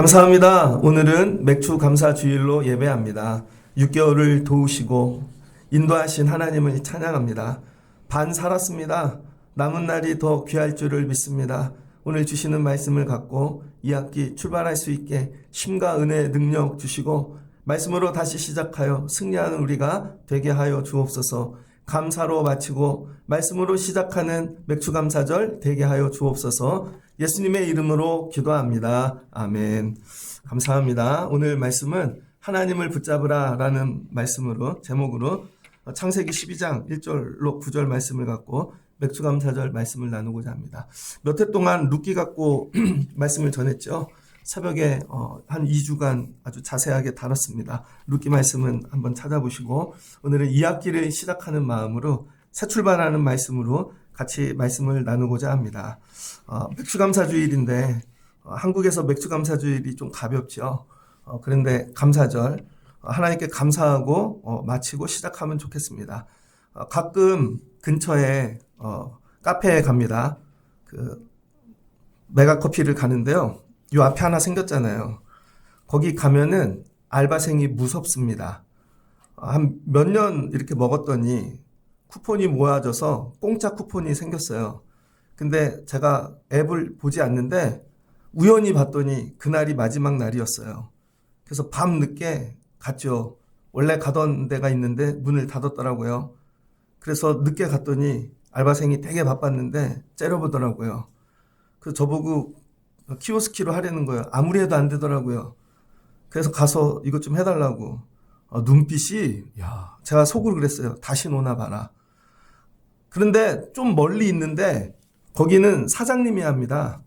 감사합니다. 오늘은 맥주 감사 주일로 예배합니다. 6개월을 도우시고 인도하신 하나님을 찬양합니다. 반 살았습니다. 남은 날이 더 귀할 줄을 믿습니다. 오늘 주시는 말씀을 갖고 이 학기 출발할 수 있게 힘과 은혜의 능력 주시고 말씀으로 다시 시작하여 승리하는 우리가 되게 하여 주옵소서. 감사로 마치고 말씀으로 시작하는 맥주감사절 되게 하여 주옵소서. 예수님의 이름으로 기도합니다. 아멘. 감사합니다. 오늘 말씀은 하나님을 붙잡으라 라는 말씀으로 제목으로 창세기 12장 1절로 9절 말씀을 갖고 맥주감사절 말씀을 나누고자 합니다. 몇 해 동안 룻기 갖고 말씀을 전했죠. 새벽에 한 2주간 아주 자세하게 다뤘습니다. 룻기 말씀은 한번 찾아보시고 오늘은 2학기를 시작하는 마음으로 새 출발하는 말씀으로 같이 말씀을 나누고자 합니다. 맥주감사주일인데 한국에서 맥주감사주일이 좀 가볍죠. 그런데 감사절 하나님께 감사하고 마치고 시작하면 좋겠습니다. 가끔 근처에 카페에 갑니다. 그 메가커피를 가는데요. 요 앞에 하나 생겼잖아요. 거기 가면은 알바생이 무섭습니다. 한 몇 년 이렇게 먹었더니 쿠폰이 모아져서 공짜 쿠폰이 생겼어요. 근데 제가 앱을 보지 않는데 우연히 봤더니 그날이 마지막 날이었어요. 그래서 밤 늦게 갔죠. 원래 가던 데가 있는데 문을 닫았더라고요. 그래서 늦게 갔더니 알바생이 되게 바빴는데 째려보더라고요. 그래서 저보고 키오스키로 하려는 거예요. 아무리 해도 안 되더라고요. 그래서 가서 이것 좀 해달라고. 눈빛이 제가 속으로 그랬어요. 다시 오나 봐라. 그런데 좀 멀리 있는데 거기는 사장님이 합니다.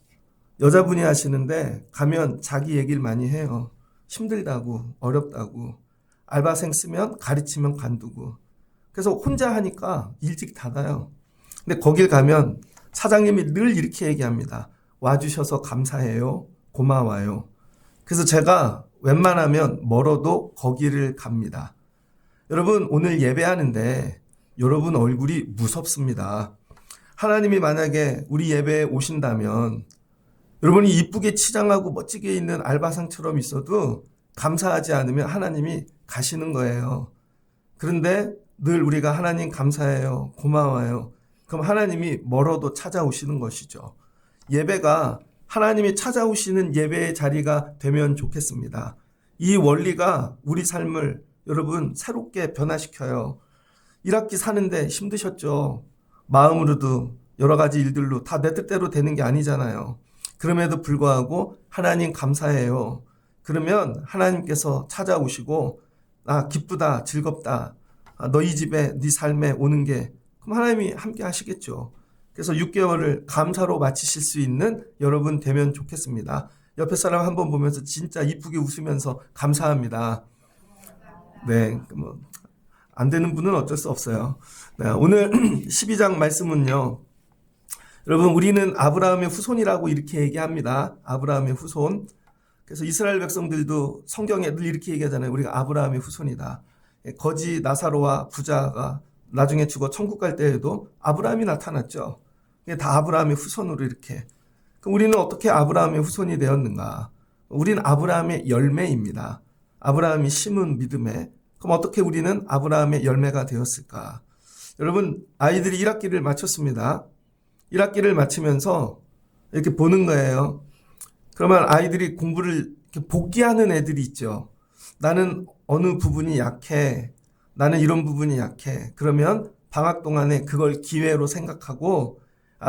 여자분이 하시는데 가면 자기 얘기를 많이 해요. 힘들다고, 어렵다고, 알바생 쓰면 가르치면 관두고. 그래서 혼자 하니까 일찍 닫아요. 근데 거길 가면 사장님이 늘 이렇게 얘기합니다. 와주셔서 감사해요. 고마워요. 그래서 제가 웬만하면 멀어도 거기를 갑니다. 여러분 오늘 예배하는데 여러분 얼굴이 무섭습니다. 하나님이 만약에 우리 예배에 오신다면 여러분이 이쁘게 치장하고 멋지게 있는 알바상처럼 있어도 감사하지 않으면 하나님이 가시는 거예요. 그런데 늘 우리가 하나님 감사해요. 고마워요. 그럼 하나님이 멀어도 찾아오시는 것이죠. 예배가 하나님이 찾아오시는 예배의 자리가 되면 좋겠습니다. 이 원리가 우리 삶을 여러분 새롭게 변화시켜요. 1학기 사는데 힘드셨죠? 마음으로도 여러 가지 일들로 다 내 뜻대로 되는 게 아니잖아요. 그럼에도 불구하고 하나님 감사해요. 그러면 하나님께서 찾아오시고 기쁘다 즐겁다 너희 집에 네 삶에 오는 게 그럼 하나님이 함께 하시겠죠. 그래서 6개월을 감사로 마치실 수 있는 여러분 되면 좋겠습니다. 옆에 사람 한번 보면서 진짜 이쁘게 웃으면서 감사합니다. 네, 안 되는 분은 어쩔 수 없어요. 네, 오늘 12장 말씀은요. 여러분 우리는 아브라함의 후손이라고 이렇게 얘기합니다. 아브라함의 후손. 그래서 이스라엘 백성들도 성경에 늘 이렇게 얘기하잖아요. 우리가 아브라함의 후손이다. 거지 나사로와 부자가 나중에 죽어 천국 갈 때에도 아브라함이 나타났죠. 다 아브라함의 후손으로 이렇게. 그럼 우리는 어떻게 아브라함의 후손이 되었는가? 우리는 아브라함의 열매입니다. 아브라함이 심은 믿음에. 그럼 어떻게 우리는 아브라함의 열매가 되었을까? 여러분 아이들이 1학기를 마쳤습니다. 1학기를 마치면서 이렇게 보는 거예요. 그러면 아이들이 공부를 이렇게 복기하는 애들이 있죠. 나는 어느 부분이 약해. 나는 이런 부분이 약해. 그러면 방학 동안에 그걸 기회로 생각하고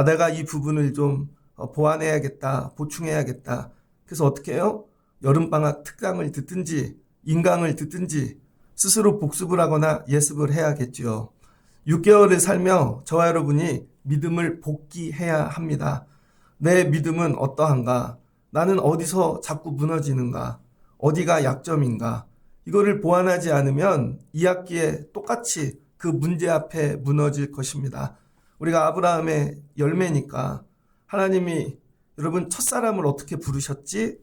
내가 이 부분을 좀 보완해야겠다. 보충해야겠다. 그래서 어떻게 해요? 여름방학 특강을 듣든지 인강을 듣든지 스스로 복습을 하거나 예습을 해야겠죠. 6개월을 살며 저와 여러분이 믿음을 복기해야 합니다. 내 믿음은 어떠한가? 나는 어디서 자꾸 무너지는가? 어디가 약점인가? 이거를 보완하지 않으면 2학기에 똑같이 그 문제 앞에 무너질 것입니다. 우리가 아브라함의 열매니까 하나님이 여러분 첫사람을 어떻게 부르셨지?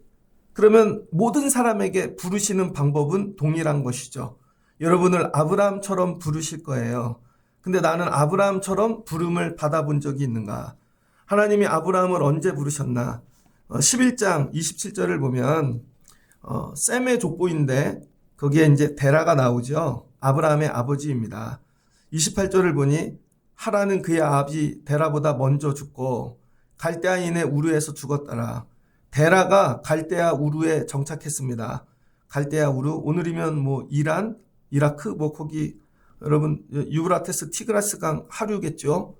그러면 모든 사람에게 부르시는 방법은 동일한 것이죠. 여러분을 아브라함처럼 부르실 거예요. 근데 나는 아브라함처럼 부름을 받아본 적이 있는가? 하나님이 아브라함을 언제 부르셨나? 11장 27절을 보면 셈의 족보인데 거기에 이제 데라가 나오죠. 아브라함의 아버지입니다. 28절을 보니 하란은 그의 아비 데라보다 먼저 죽고 갈대아인의 우르에서 죽었더라. 데라가 갈대아 우르에 정착했습니다. 갈대아 우르, 오늘이면 뭐 이란, 이라크, 뭐 거기 여러분 유브라테스 티그라스 강 하류겠죠.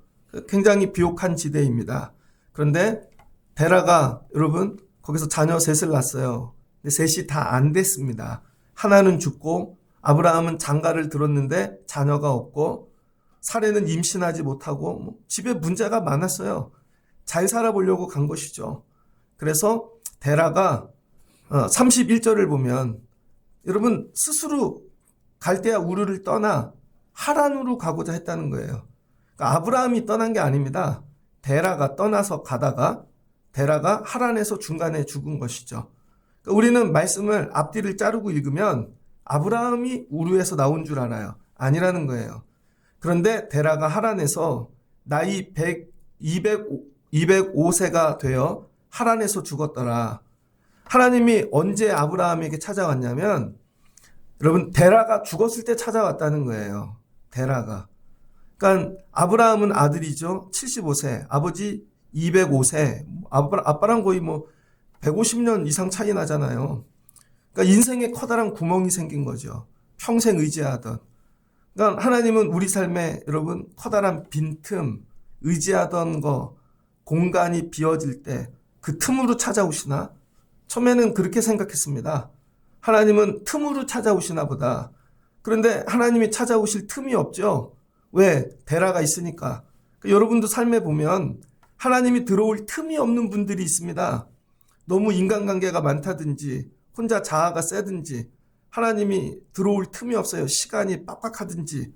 굉장히 비옥한 지대입니다. 그런데 데라가 여러분 거기서 자녀 셋을 낳았어요. 근데 셋이 다 안 됐습니다. 하나는 죽고 아브라함은 장가를 들었는데 자녀가 없고 사례는 임신하지 못하고 집에 문제가 많았어요. 잘 살아보려고 간 것이죠. 그래서 데라가 31절을 보면 여러분 스스로 갈대아 우르를 떠나 하란으로 가고자 했다는 거예요. 그러니까 아브라함이 떠난 게 아닙니다. 데라가 떠나서 가다가 데라가 하란에서 중간에 죽은 것이죠. 그러니까 우리는 말씀을 앞뒤를 자르고 읽으면 아브라함이 우르에서 나온 줄 알아요. 아니라는 거예요. 그런데 데라가 하란에서 나이 205세가 되어 하란에서 죽었더라. 하나님이 언제 아브라함에게 찾아왔냐면 여러분 데라가 죽었을 때 찾아왔다는 거예요. 데라가. 그러니까 아브라함은 아들이죠. 75세. 아버지 205세. 아빠랑 거의 뭐 150년 이상 차이 나잖아요. 그러니까 인생에 커다란 구멍이 생긴 거죠. 평생 의지하던. 그러니까 하나님은 우리 삶에 여러분 커다란 빈틈, 의지하던 거, 공간이 비어질 때 그 틈으로 찾아오시나? 처음에는 그렇게 생각했습니다. 하나님은 틈으로 찾아오시나 보다. 그런데 하나님이 찾아오실 틈이 없죠. 왜? 데라가 있으니까. 그러니까 여러분도 삶에 보면 하나님이 들어올 틈이 없는 분들이 있습니다. 너무 인간관계가 많다든지 혼자 자아가 세든지 하나님이 들어올 틈이 없어요. 시간이 빡빡하든지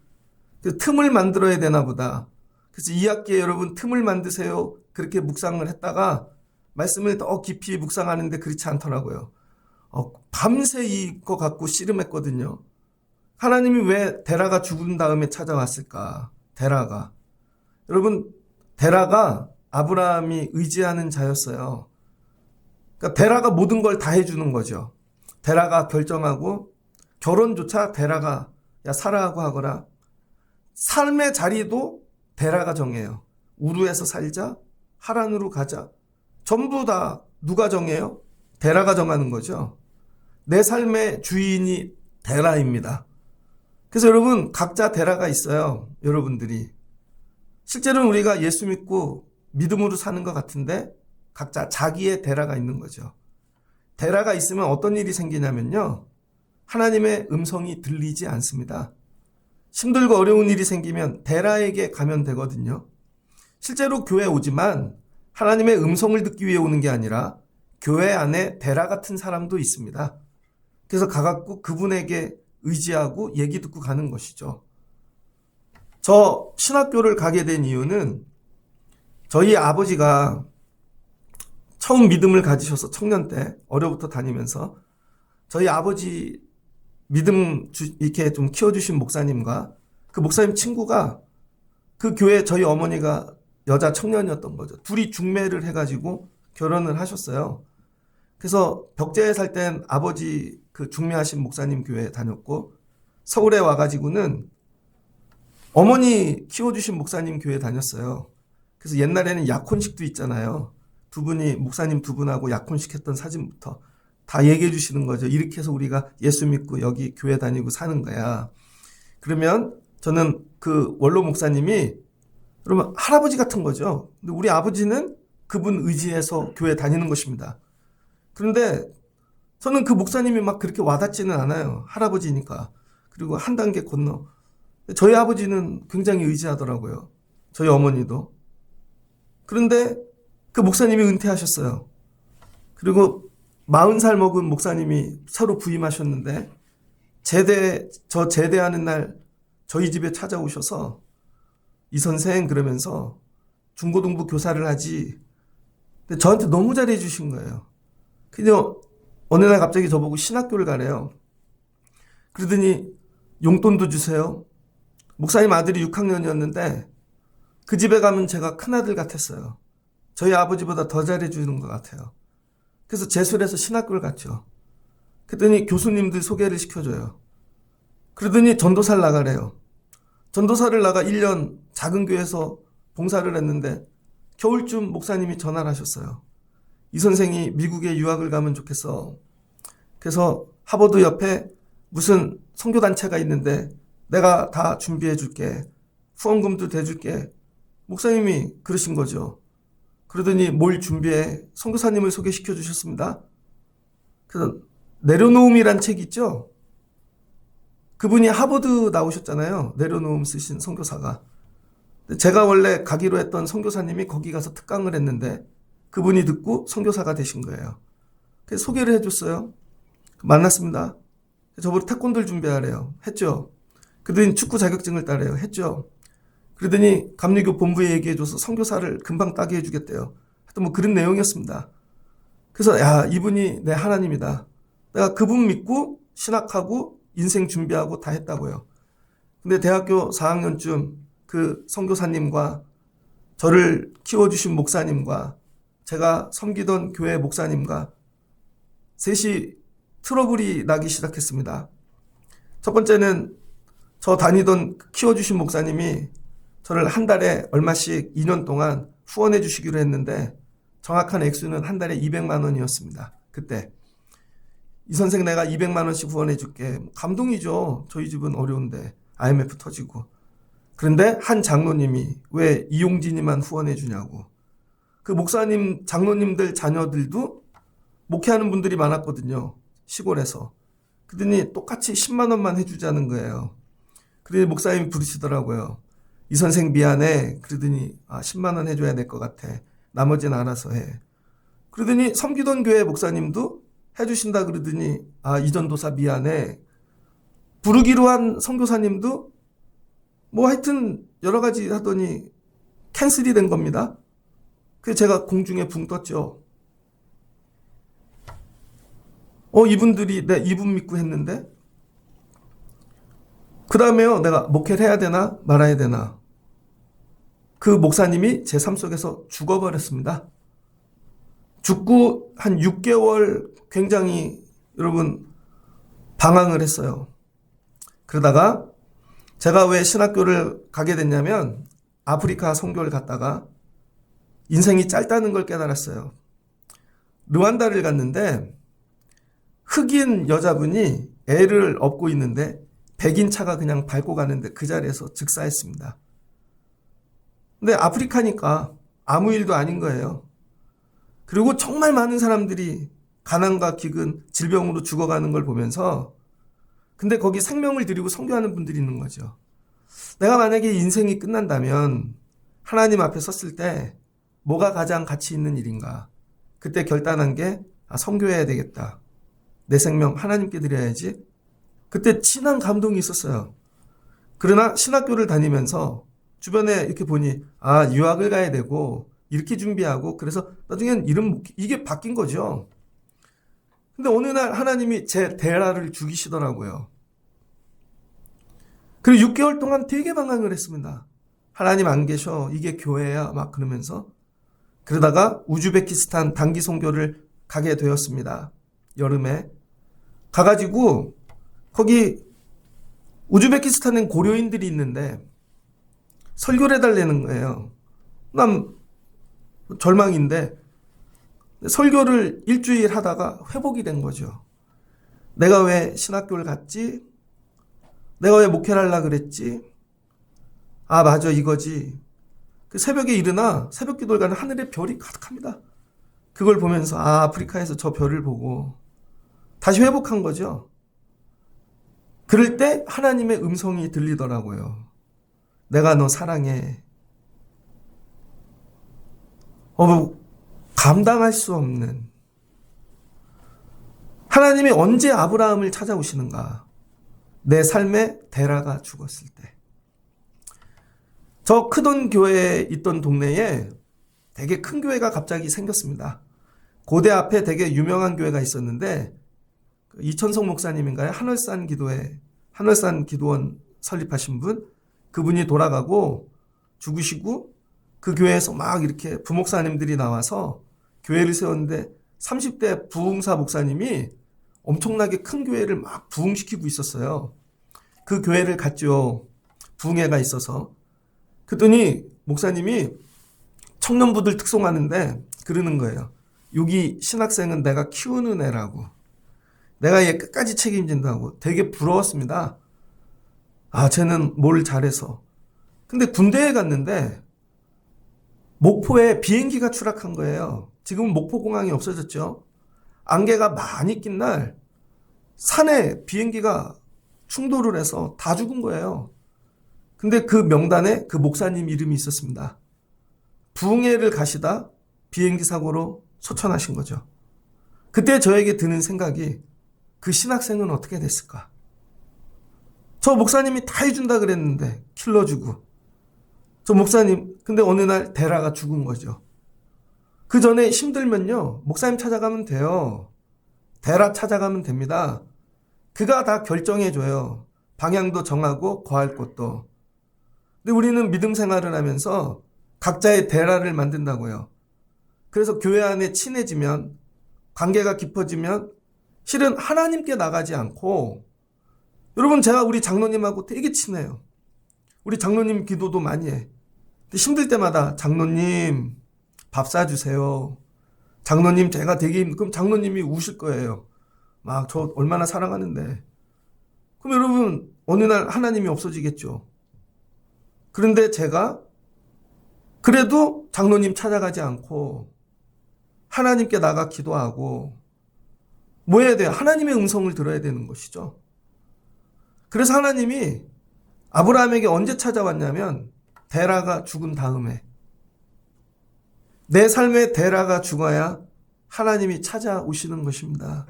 그 틈을 만들어야 되나 보다. 그래서 이 학기에 여러분 틈을 만드세요. 그렇게 묵상을 했다가 말씀을 더 깊이 묵상하는데 그렇지 않더라고요. 밤새 이거 갖고 씨름했거든요. 하나님이 왜 데라가 죽은 다음에 찾아왔을까? 데라가. 여러분 데라가 아브라함이 의지하는 자였어요. 그러니까 데라가 모든 걸 다 해주는 거죠. 데라가 결정하고 결혼조차 데라가 야 사라하고 하거라. 삶의 자리도 데라가 정해요. 우르에서 살자, 하란으로 가자. 전부 다 누가 정해요? 데라가 정하는 거죠. 내 삶의 주인이 데라입니다. 그래서 여러분 각자 데라가 있어요. 여러분들이. 실제로는 우리가 예수 믿고 믿음으로 사는 것 같은데 각자 자기의 데라가 있는 거죠. 데라가 있으면 어떤 일이 생기냐면요. 하나님의 음성이 들리지 않습니다. 힘들고 어려운 일이 생기면 데라에게 가면 되거든요. 실제로 교회 오지만 하나님의 음성을 듣기 위해 오는 게 아니라 교회 안에 데라 같은 사람도 있습니다. 그래서 가갖고 그분에게 의지하고 얘기 듣고 가는 것이죠. 저 신학교를 가게 된 이유는 저희 아버지가 처음 믿음을 가지셔서 청년 때 어려부터 다니면서 저희 아버지 믿음 이렇게 좀 키워주신 목사님과 그 목사님 친구가 그 교회 저희 어머니가 여자 청년이었던 거죠. 둘이 중매를 해가지고 결혼을 하셨어요. 그래서 벽제에 살 땐 아버지 그 중매하신 목사님 교회에 다녔고 서울에 와가지고는 어머니 키워주신 목사님 교회에 다녔어요. 그래서 옛날에는 약혼식도 있잖아요. 두 분이 목사님 두 분하고 약혼식 했던 사진부터 다 얘기해 주시는 거죠. 이렇게 해서 우리가 예수 믿고 여기 교회 다니고 사는 거야. 그러면 저는 그 원로 목사님이 그러면 할아버지 같은 거죠. 근데 우리 아버지는 그분 의지해서 교회 다니는 것입니다. 그런데 저는 그 목사님이 막 그렇게 와닿지는 않아요. 할아버지니까. 그리고 한 단계 건너. 저희 아버지는 굉장히 의지하더라고요. 저희 어머니도. 그런데 그 목사님이 은퇴하셨어요. 그리고 40살 먹은 목사님이 새로 부임하셨는데 저 제대하는 날 저희 집에 찾아오셔서 이 선생 그러면서 중고등부 교사를 하지. 근데 저한테 너무 잘해 주신 거예요. 근데 어느 날 갑자기 저보고 신학교를 가래요. 그러더니 용돈도 주세요. 목사님 아들이 6학년이었는데 그 집에 가면 제가 큰아들 같았어요. 저희 아버지보다 더 잘해 주는 것 같아요. 그래서 재수를 해서 신학교를 갔죠. 그랬더니 교수님들 소개를 시켜줘요. 그러더니 전도사를 나가래요. 전도사를 나가 1년 작은 교회에서 봉사를 했는데 겨울쯤 목사님이 전화를 하셨어요. 이 선생이 미국에 유학을 가면 좋겠어. 그래서 하버드 옆에 무슨 선교단체가 있는데 내가 다 준비해 줄게. 후원금도 대줄게. 목사님이 그러신 거죠. 그러더니 뭘 준비해? 선교사님을 소개시켜 주셨습니다. 그래서 내려놓음이란 책 있죠? 그분이 하버드 나오셨잖아요. 내려놓음 쓰신 선교사가. 제가 원래 가기로 했던 선교사님이 거기 가서 특강을 했는데 그분이 듣고 선교사가 되신 거예요. 그래서 소개를 해줬어요. 만났습니다. 저보고 태권도를 준비하래요. 했죠. 그러더니 축구 자격증을 따래요. 했죠. 그러더니 감리교 본부에 얘기해줘서 선교사를 금방 따게 해주겠대요. 하여튼 뭐 그런 내용이었습니다. 그래서 야, 이분이 내 하나님이다. 내가 그분 믿고 신학하고 인생 준비하고 다 했다고요. 근데 대학교 4학년쯤 그 선교사님과 저를 키워주신 목사님과 제가 섬기던 교회 목사님과 셋이 트러블이 나기 시작했습니다. 첫 번째는 저 다니던 키워주신 목사님이 저를 한 달에 얼마씩 2년 동안 후원해 주시기로 했는데 정확한 액수는 한 달에 200만 원이었습니다. 그때 이 선생 내가 200만 원씩 후원해 줄게. 감동이죠. 저희 집은 어려운데 IMF 터지고. 그런데 한 장로님이 왜 이용진이만 후원해 주냐고. 그 목사님 장로님들 자녀들도 목회하는 분들이 많았거든요. 시골에서. 그러더니 똑같이 10만 원만 해주자는 거예요. 그러더니 목사님이 부르시더라고요. 이 선생 미안해. 그러더니 10만 원 해줘야 될 것 같아. 나머지는 알아서 해. 그러더니 섬기던 교회 목사님도 해주신다 그러더니 이전도사 미안해. 부르기로 한 선교사님도 뭐 하여튼 여러 가지 하더니 캔슬이 된 겁니다. 그래서 제가 공중에 붕 떴죠. 이분들이 내 이분 믿고 했는데 그 다음에요. 내가 목회를 해야 되나 말아야 되나. 그 목사님이 제 삶 속에서 죽어버렸습니다. 죽고 한 6개월 굉장히 여러분 방황을 했어요. 그러다가 제가 왜 신학교를 가게 됐냐면 아프리카 선교를 갔다가 인생이 짧다는 걸 깨달았어요. 르완다를 갔는데 흑인 여자분이 애를 업고 있는데 백인 차가 그냥 밟고 가는데 그 자리에서 즉사했습니다. 근데 아프리카니까 아무 일도 아닌 거예요. 그리고 정말 많은 사람들이 가난과 기근, 질병으로 죽어가는 걸 보면서 근데 거기 생명을 드리고 선교하는 분들이 있는 거죠. 내가 만약에 인생이 끝난다면 하나님 앞에 섰을 때 뭐가 가장 가치 있는 일인가? 그때 결단한 게 선교해야 되겠다. 내 생명 하나님께 드려야지. 그때 진한 감동이 있었어요. 그러나 신학교를 다니면서 주변에 이렇게 보니 유학을 가야 되고 이렇게 준비하고 그래서 나중엔 이게 바뀐 거죠. 근데 어느 날 하나님이 제 데라를 죽이시더라고요. 그리고 6개월 동안 되게 방황을 했습니다. 하나님 안 계셔. 이게 교회야. 막 그러면서. 그러다가 우즈베키스탄 단기 선교를 가게 되었습니다. 여름에. 가가지고 거기 우즈베키스탄엔 고려인들이 있는데 설교를 해달라는 거예요. 난 절망인데 설교를 일주일 하다가 회복이 된 거죠. 내가 왜 신학교를 갔지? 내가 왜 목회를 하려고 그랬지? 맞아 이거지. 그 새벽에 일어나 새벽 기도를 가는 하늘에 별이 가득합니다. 그걸 보면서 아프리카에서 저 별을 보고 다시 회복한 거죠. 그럴 때 하나님의 음성이 들리더라고요. 내가 너 사랑해. 감당할 수 없는 하나님이 언제 아브라함을 찾아오시는가? 내 삶에 데라가 죽었을 때. 저 크던 교회에 있던 동네에 되게 큰 교회가 갑자기 생겼습니다. 고대 앞에 되게 유명한 교회가 있었는데 이천성 목사님인가요? 한월산 기도원 설립하신 분, 그분이 돌아가고 죽으시고 그 교회에서 막 이렇게 부목사님들이 나와서 교회를 세웠는데 30대 부흥사 목사님이 엄청나게 큰 교회를 막 부흥시키고 있었어요. 그 교회를 갔죠. 부흥회가 있어서. 그랬더니 목사님이 청년부들 특송하는데 그러는 거예요. 여기 신학생은 내가 키우는 애라고. 내가 얘 끝까지 책임진다고. 되게 부러웠습니다. 아, 쟤는 뭘 잘해서. 근데 군대에 갔는데 목포에 비행기가 추락한 거예요. 지금은 목포공항이 없어졌죠. 안개가 많이 낀 날 산에 비행기가 충돌을 해서 다 죽은 거예요. 근데 그 명단에 그 목사님 이름이 있었습니다. 부흥회를 가시다 비행기 사고로 소천하신 거죠. 그때 저에게 드는 생각이 그 신학생은 어떻게 됐을까? 저 목사님이 다 해준다 그랬는데 킬러주고 저 목사님 근데 어느 날 데라가 죽은 거죠. 그 전에 힘들면요 목사님 찾아가면 돼요. 데라 찾아가면 됩니다. 그가 다 결정해줘요. 방향도 정하고 거할 곳도. 근데 우리는 믿음 생활을 하면서 각자의 데라를 만든다고요. 그래서 교회 안에 친해지면 관계가 깊어지면 실은 하나님께 나가지 않고 여러분 제가 우리 장로님하고 되게 친해요. 우리 장로님 기도도 많이 해. 근데 힘들 때마다 장로님 밥 사주세요. 장로님 제가 되게 그럼 장로님이 우실 거예요. 막 저 얼마나 사랑하는데. 그럼 여러분 어느 날 하나님이 없어지겠죠. 그런데 제가 그래도 장로님 찾아가지 않고 하나님께 나가 기도하고 뭐 해야 돼요? 하나님의 음성을 들어야 되는 것이죠. 그래서 하나님이 아브라함에게 언제 찾아왔냐면 데라가 죽은 다음에 내 삶에 데라가 죽어야 하나님이 찾아오시는 것입니다.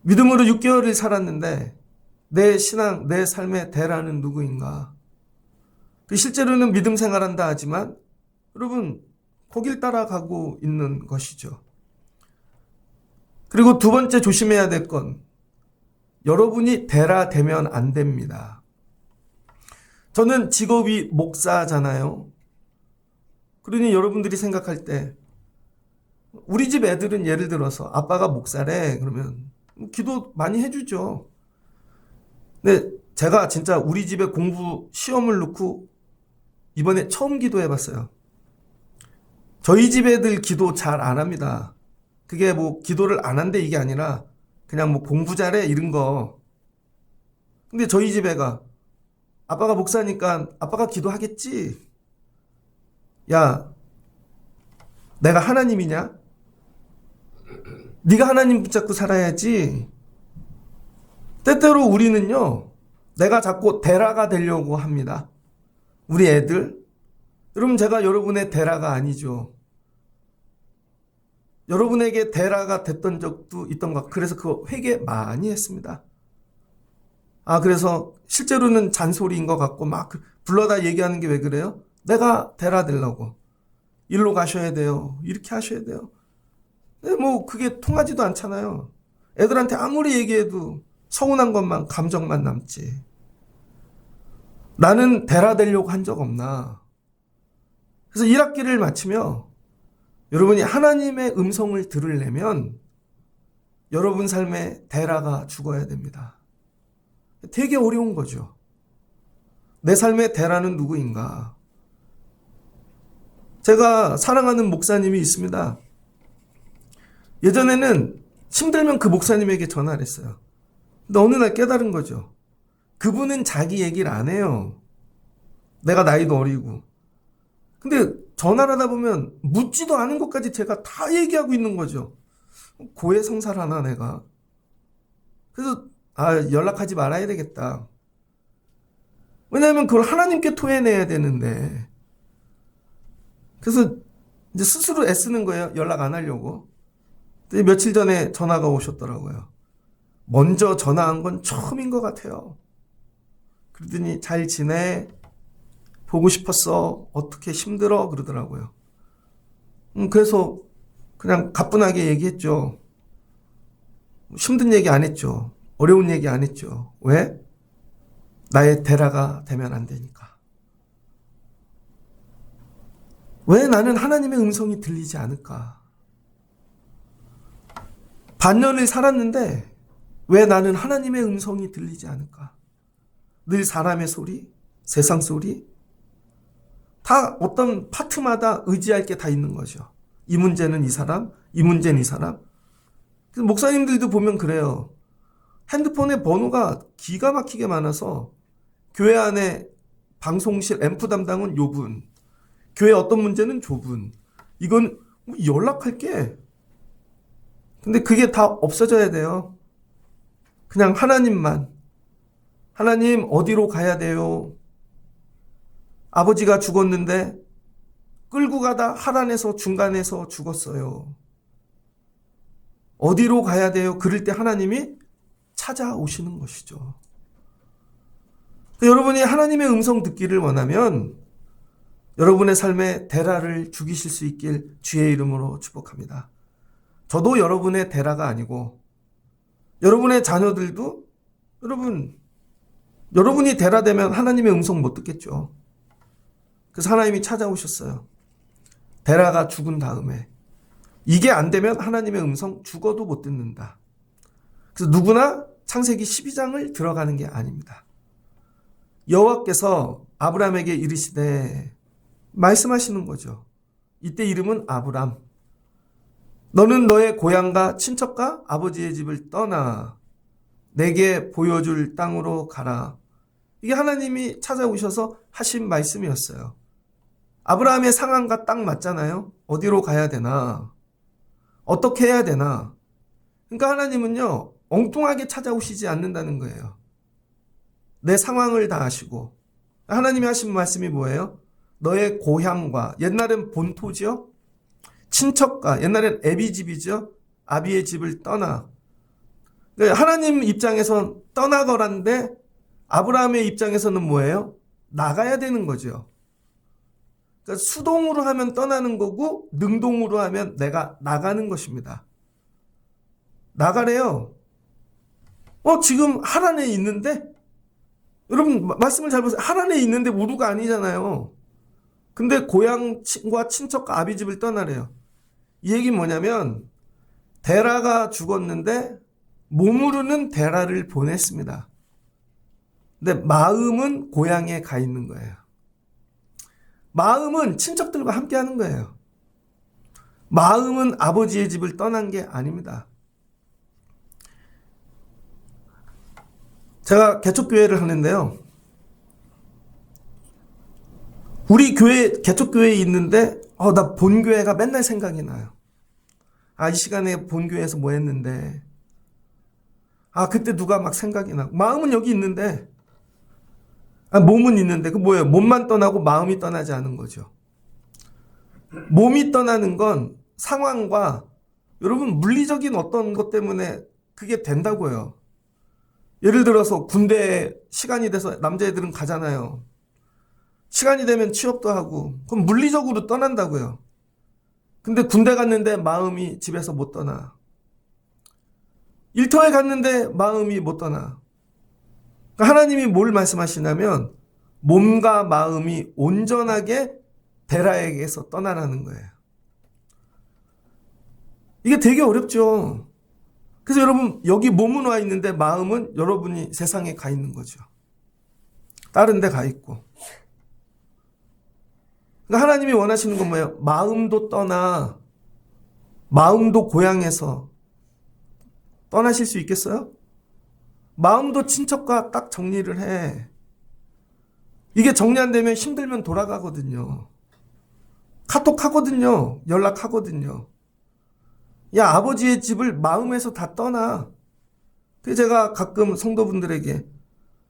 믿음으로 6개월을 살았는데 내 신앙, 내 삶의 데라는 누구인가? 실제로는 믿음 생활한다 하지만 여러분 거길 따라가고 있는 것이죠. 그리고 두 번째 조심해야 될 건 여러분이 데라 되면 안 됩니다. 저는 직업이 목사잖아요. 그러니 여러분들이 생각할 때 우리 집 애들은 예를 들어서 아빠가 목사래 그러면 기도 많이 해주죠. 근데 제가 진짜 우리 집에 공부 시험을 놓고 이번에 처음 기도해봤어요. 저희 집 애들 기도 잘 안 합니다. 그게 뭐 기도를 안 한대 이게 아니라 그냥 뭐 공부 잘해 이런 거. 근데 저희 집 애가 아빠가 목사니까 아빠가 기도하겠지. 야, 내가 하나님이냐? 네가 하나님 붙잡고 살아야지. 때때로 우리는요, 내가 자꾸 데라가 되려고 합니다. 우리 애들. 여러분 제가 여러분의 데라가 아니죠. 여러분에게 데라가 됐던 적도 있던가. 그래서 그거 회개 많이 했습니다. 아, 그래서 실제로는 잔소리인 것 같고 막 불러다 얘기하는 게 왜 그래요? 내가 데라 되려고. 일로 가셔야 돼요. 이렇게 하셔야 돼요. 근데 뭐 그게 통하지도 않잖아요. 애들한테 아무리 얘기해도 서운한 것만 감정만 남지. 나는 데라 되려고 한 적 없나. 그래서 1학기를 마치며 여러분이 하나님의 음성을 들으려면 여러분 삶에 데라가 죽어야 됩니다. 되게 어려운 거죠. 내 삶의 데라는 누구인가? 제가 사랑하는 목사님이 있습니다. 예전에는 힘들면 그 목사님에게 전화를 했어요. 근데 어느 날 깨달은 거죠. 그분은 자기 얘기를 안 해요. 내가 나이도 어리고. 근데 전화를 하다 보면 묻지도 않은 것까지 제가 다 얘기하고 있는 거죠. 고해성사를 하나 내가. 그래서 연락하지 말아야 되겠다. 왜냐하면 그걸 하나님께 토해내야 되는데. 그래서 이제 스스로 애쓰는 거예요. 연락 안 하려고. 근데 며칠 전에 전화가 오셨더라고요. 먼저 전화한 건 처음인 것 같아요. 그러더니 잘 지내? 보고 싶었어? 어떻게 힘들어? 그러더라고요. 그래서 그냥 가뿐하게 얘기했죠. 힘든 얘기 안 했죠. 어려운 얘기 안 했죠. 왜? 나의 데라가 되면 안 되니까. 왜 나는 하나님의 음성이 들리지 않을까? 반년을 살았는데 왜 나는 하나님의 음성이 들리지 않을까? 늘 사람의 소리, 세상 소리, 다 어떤 파트마다 의지할 게 다 있는 거죠. 이 문제는 이 사람, 이 문제는 이 사람. 그래서 목사님들도 보면 그래요. 핸드폰에 번호가 기가 막히게 많아서 교회 안에 방송실 앰프 담당은 요분, 교회 어떤 문제는 조분, 이건 연락할게. 근데 그게 다 없어져야 돼요. 그냥 하나님만. 하나님 어디로 가야 돼요? 아버지가 죽었는데 끌고 가다 하란에서 중간에서 죽었어요. 어디로 가야 돼요? 그럴 때 하나님이 찾아오시는 것이죠. 여러분이 하나님의 음성 듣기를 원하면 여러분의 삶에 대라를 죽이실 수 있길 주의 이름으로 축복합니다. 저도 여러분의 대라가 아니고 여러분의 자녀들도 여러분이 대라되면 하나님의 음성 못 듣겠죠. 그래서 하나님이 찾아오셨어요. 대라가 죽은 다음에 이게 안 되면 하나님의 음성 죽어도 못 듣는다. 그래서 누구나 창세기 12장을 들어가는 게 아닙니다. 여호와께서 아브라함에게 이르시되 말씀하시는 거죠. 이때 이름은 아브람. 너는 너의 고향과 친척과 아버지의 집을 떠나 내게 보여줄 땅으로 가라. 이게 하나님이 찾아오셔서 하신 말씀이었어요. 아브라함의 상황과 딱 맞잖아요. 어디로 가야 되나? 어떻게 해야 되나? 그러니까 하나님은요, 엉뚱하게 찾아오시지 않는다는 거예요. 내 상황을 다 아시고. 하나님이 하신 말씀이 뭐예요? 너의 고향과, 옛날엔 본토지요? 친척과, 옛날엔 애비 집이죠? 아비의 집을 떠나. 하나님 입장에선 떠나거란데 아브라함의 입장에서는 뭐예요? 나가야 되는 거죠. 그러니까 수동으로 하면 떠나는 거고 능동으로 하면 내가 나가는 것입니다. 나가래요. 지금 하란에 있는데? 여러분 말씀을 잘 보세요. 하란에 있는데 우루가 아니잖아요. 근데 고향과 친척과 아비 집을 떠나래요. 이 얘기는 뭐냐면 데라가 죽었는데 몸으로는 데라를 보냈습니다. 근데 마음은 고향에 가 있는 거예요. 마음은 친척들과 함께 하는 거예요. 마음은 아버지의 집을 떠난 게 아닙니다. 제가 개척교회를 하는데요. 우리 교회, 개척교회에 있는데, 나 본교회가 맨날 생각이 나요. 이 시간에 본교회에서 뭐 했는데, 그때 누가 막 생각이 나고, 마음은 여기 있는데, 몸은 있는데, 그 뭐예요? 몸만 떠나고 마음이 떠나지 않은 거죠. 몸이 떠나는 건 상황과 여러분 물리적인 어떤 것 때문에 그게 된다고요. 예를 들어서 군대 시간이 돼서 남자애들은 가잖아요. 시간이 되면 취업도 하고, 그럼 물리적으로 떠난다고요. 근데 군대 갔는데 마음이 집에서 못 떠나. 일터에 갔는데 마음이 못 떠나. 하나님이 뭘 말씀하시냐면 몸과 마음이 온전하게 데라에게서 떠나라는 거예요. 이게 되게 어렵죠. 그래서 여러분 여기 몸은 와 있는데 마음은 여러분이 세상에 가 있는 거죠. 다른 데 가 있고. 그러니까 하나님이 원하시는 건 뭐예요? 마음도 떠나. 마음도 고향에서 떠나실 수 있겠어요? 마음도 친척과 딱 정리를 해. 이게 정리 안 되면 힘들면 돌아가거든요. 카톡 하거든요. 연락하거든요. 야, 아버지의 집을 마음에서 다 떠나. 그래서 제가 가끔 성도분들에게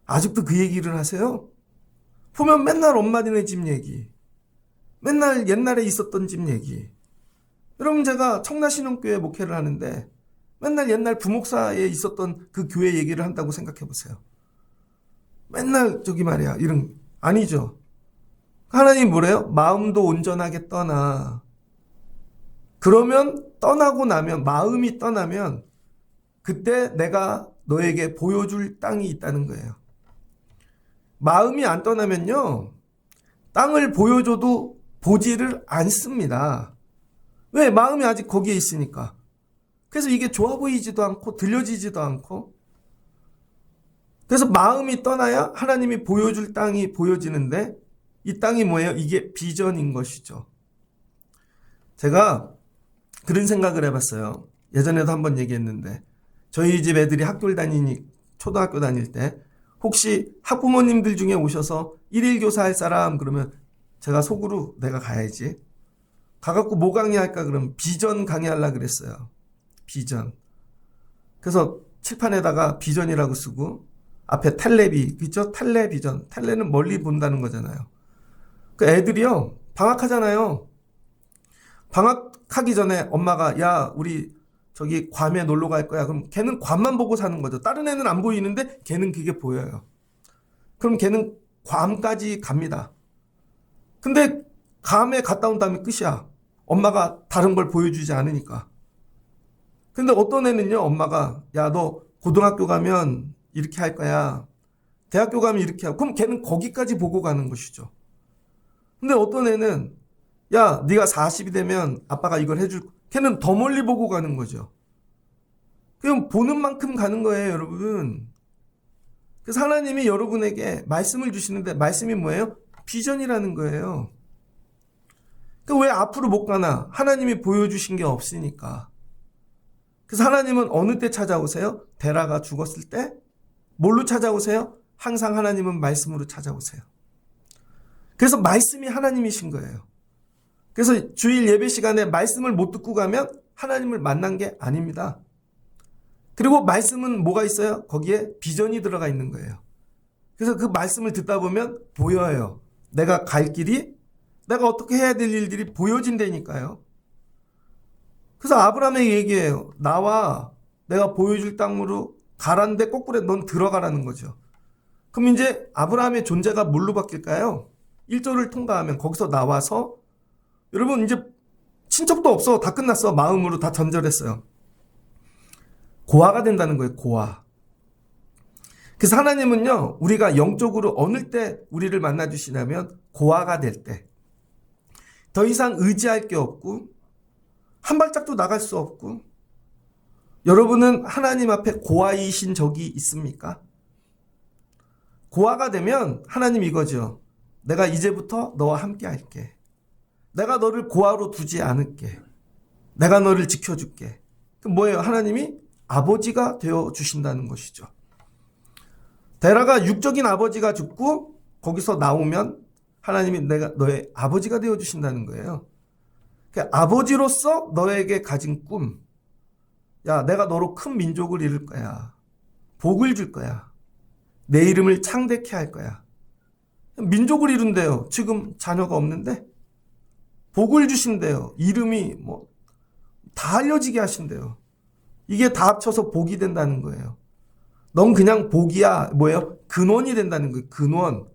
아직도 그 얘기를 하세요? 보면 맨날 엄마네 집 얘기. 맨날 옛날에 있었던 집 얘기. 여러분 제가 청라신혼교회 목회를 하는데 맨날 옛날 부목사에 있었던 그 교회 얘기를 한다고 생각해 보세요. 맨날 저기 말이야 이런 아니죠. 하나님 뭐래요? 마음도 온전하게 떠나. 그러면 떠나고 나면 마음이 떠나면 그때 내가 너에게 보여줄 땅이 있다는 거예요. 마음이 안 떠나면요. 땅을 보여줘도 보지를 않습니다. 왜? 마음이 아직 거기에 있으니까. 그래서 이게 좋아 보이지도 않고 들려지지도 않고, 그래서 마음이 떠나야 하나님이 보여줄 땅이 보여지는데, 이 땅이 뭐예요? 이게 비전인 것이죠. 제가 그런 생각을 해봤어요. 예전에도 한번 얘기했는데, 저희 집 애들이 학교를 초등학교 다닐 때 혹시 학부모님들 중에 오셔서 일일 교사 할 사람 그러면 제가 속으로 내가 가야지. 가갖고 뭐 강의할까 그러면 비전 강의하려고 그랬어요. 비전. 그래서 칠판에다가 비전이라고 쓰고 앞에 텔레비, 그죠? 텔레비전. 텔레는 멀리 본다는 거잖아요. 그 애들이요, 방학하잖아요. 방학하기 전에 엄마가 야, 우리 저기 괌에 놀러 갈 거야. 그럼 걔는 괌만 보고 사는 거죠. 다른 애는 안 보이는데 걔는 그게 보여요. 그럼 걔는 괌까지 갑니다. 근데 괌에 갔다 온 다음에 끝이야. 엄마가 다른 걸 보여주지 않으니까. 근데 어떤 애는요, 엄마가 야, 너 고등학교 가면 이렇게 할 거야. 대학교 가면 이렇게 하고. 그럼 걔는 거기까지 보고 가는 것이죠. 근데 어떤 애는 야, 네가 40이 되면 아빠가 이걸 해줄, 걔는 더 멀리 보고 가는 거죠. 그럼 보는 만큼 가는 거예요, 여러분. 그래서 하나님이 여러분에게 말씀을 주시는데 말씀이 뭐예요? 비전이라는 거예요. 왜 앞으로 못 가나? 하나님이 보여주신 게 없으니까. 그래서 하나님은 어느 때 찾아오세요? 데라가 죽었을 때? 뭘로 찾아오세요? 항상 하나님은 말씀으로 찾아오세요. 그래서 말씀이 하나님이신 거예요. 그래서 주일 예배 시간에 말씀을 못 듣고 가면 하나님을 만난 게 아닙니다. 그리고 말씀은 뭐가 있어요? 거기에 비전이 들어가 있는 거예요. 그래서 그 말씀을 듣다 보면 보여요. 내가 갈 길이, 내가 어떻게 해야 될 일들이 보여진다니까요. 그래서 아브라함에게 얘기해요. 나와 내가 보여줄 땅으로 가라는데 거꾸로 넌 들어가라는 거죠. 그럼 이제 아브라함의 존재가 뭘로 바뀔까요? 1절을 통과하면 거기서 나와서 여러분 이제 친척도 없어. 다 끝났어. 마음으로 다 전절했어요. 고아가 된다는 거예요. 고아. 그래서 하나님은요, 우리가 영적으로 어느 때 우리를 만나주시냐면 고아가 될 때. 더 이상 의지할 게 없고 한 발짝도 나갈 수 없고. 여러분은 하나님 앞에 고아이신 적이 있습니까? 고아가 되면 하나님 이거죠. 내가 이제부터 너와 함께 할게. 내가 너를 고아로 두지 않을게. 내가 너를 지켜줄게. 그럼 뭐예요? 하나님이 아버지가 되어주신다는 것이죠. 데라가 육적인 아버지가 죽고 거기서 나오면 하나님이 내가 너의 아버지가 되어주신다는 거예요. 그러니까 아버지로서 너에게 가진 꿈. 야, 내가 너로 큰 민족을 이룰 거야. 복을 줄 거야. 내 이름을 창대케 할 거야. 민족을 이룬대요. 지금 자녀가 없는데 복을 주신대요. 이름이 다 알려지게 하신대요. 이게 다 합쳐서 복이 된다는 거예요. 넌 그냥 복이야. 뭐예요? 근원이 된다는 거예요. 근원.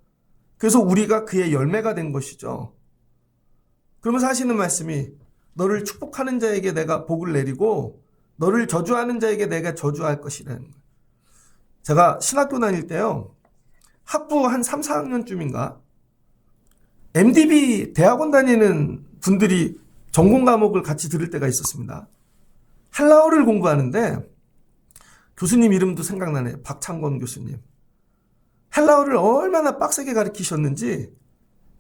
그래서 우리가 그의 열매가 된 것이죠. 그러면서 하시는 말씀이 너를 축복하는 자에게 내가 복을 내리고 너를 저주하는 자에게 내가 저주할 것이라는 거예요. 제가 신학교 다닐 때요. 학부 한 3, 4학년쯤인가 MDB 대학원 다니는 분들이 전공 과목을 같이 들을 때가 있었습니다. 헬라어를 공부하는데 교수님 이름도 생각나네요. 박창권 교수님. 헬라어를 얼마나 빡세게 가르치셨는지